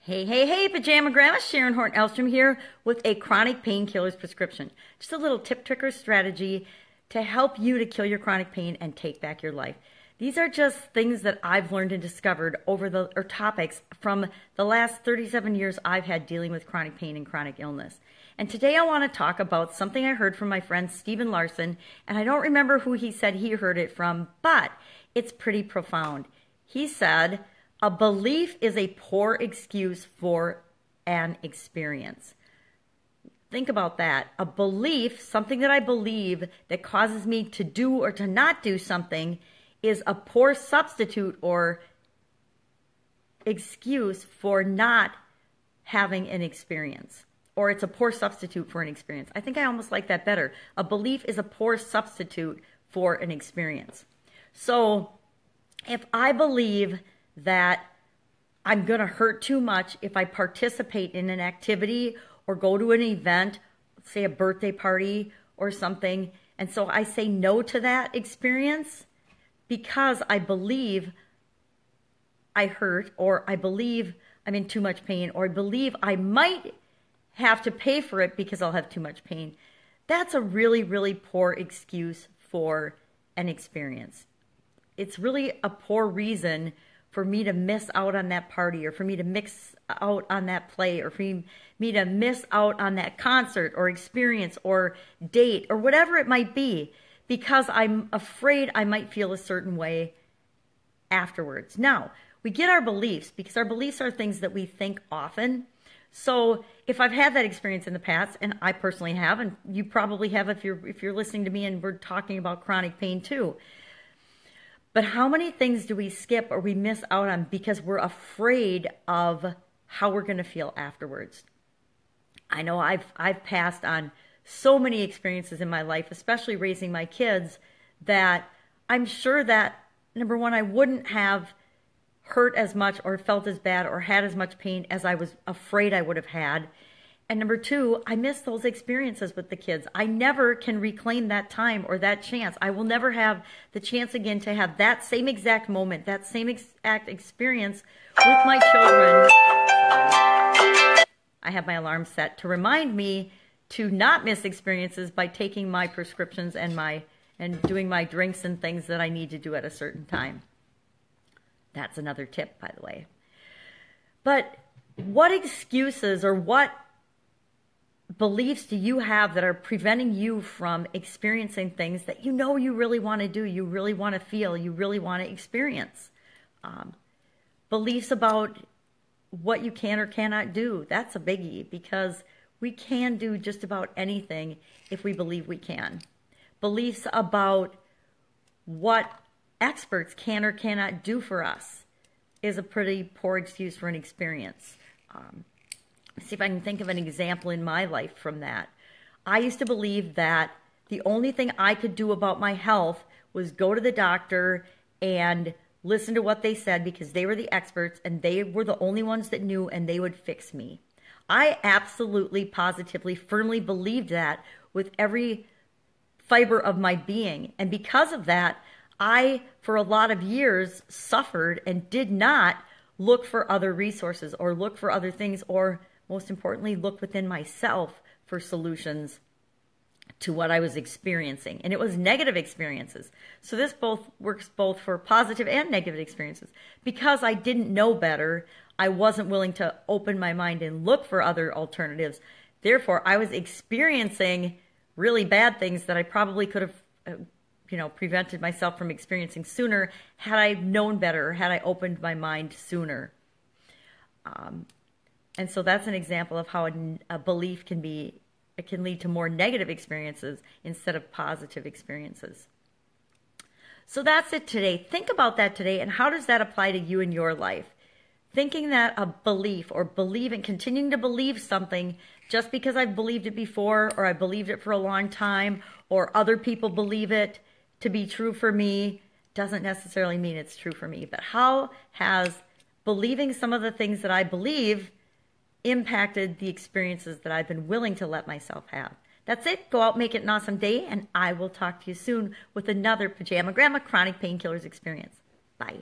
Hey, hey, hey, Pajama Grandma, Sharon Horne-Ellstrom here with a chronic painkillers prescription. Just a little tip, trick, or strategy to help you to kill your chronic pain and take back your life. These are just things that I've learned and discovered or topics from the last 37 years I've had dealing with chronic pain and chronic illness. And today I want to talk about something I heard from my friend Stephen Larson, and I don't remember who he said he heard it from, but it's pretty profound. He said, a belief is a poor excuse for an experience. Think about that. A belief, something that I believe that causes me to do or to not do something, is a poor substitute or excuse for not having an experience. Or it's a poor substitute for an experience. I think I almost like that better. A belief is a poor substitute for an experience. So if I believe that I'm going to hurt too much if I participate in an activity or go to an event, say a birthday party or something, and so I say no to that experience because I believe I hurt, or I believe I'm in too much pain, or I believe I might have to pay for it because I'll have too much pain. That's a really, really poor excuse for an experience. It's really a poor reason for me to miss out on that party, or for me to miss out on that play, or for me to miss out on that concert or experience or date or whatever it might be, because I'm afraid I might feel a certain way afterwards. Now, we get our beliefs because our beliefs are things that we think often. So if I've had that experience in the past, and I personally have, and you probably have if you're listening to me and we're talking about chronic pain too, but how many things do we skip or we miss out on because we're afraid of how we're going to feel afterwards? I know I've passed on so many experiences in my life, especially raising my kids, that I'm sure that, number one, I wouldn't have hurt as much or felt as bad or had as much pain as I was afraid I would have had. And number two, I miss those experiences with the kids. I never can reclaim that time or that chance. I will never have the chance again to have that same exact moment, that same exact experience with my children. I have my alarm set to remind me to not miss experiences by taking my prescriptions and doing my drinks and things that I need to do at a certain time. That's another tip, by the way. But what excuses or what beliefs do you have that are preventing you from experiencing things that you know you really want to do, you really want to feel, you really want to experience? Beliefs about what you can or cannot do, that's a biggie, because we can do just about anything if we believe we can. Beliefs about what experts can or cannot do for us is a pretty poor excuse for an experience. See if I can think of an example in my life from that. I used to believe that the only thing I could do about my health was go to the doctor and listen to what they said because they were the experts and they were the only ones that knew, and they would fix me. I absolutely, positively, firmly believed that with every fiber of my being. And because of that, I, for a lot of years, suffered and did not look for other resources or look for other things, or most importantly, look within myself for solutions to what I was experiencing. And it was negative experiences. So this works both for positive and negative experiences. Because I didn't know better, I wasn't willing to open my mind and look for other alternatives. Therefore, I was experiencing really bad things that I probably could have prevented myself from experiencing sooner had I known better, or had I opened my mind sooner. And so that's an example of how a belief can lead to more negative experiences instead of positive experiences. So that's it today. Think about that today, and how does that apply to you in your life? Thinking that a belief, or continuing to believe something just because I've believed it before, or I believed it for a long time, or other people believe it to be true for me, doesn't necessarily mean it's true for me. But how has believing some of the things that I believe impacted the experiences that I've been willing to let myself have? That's it. Go out, make it an awesome day, and I will talk to you soon with another Pajama Grandma Chronic Painkillers experience. Bye.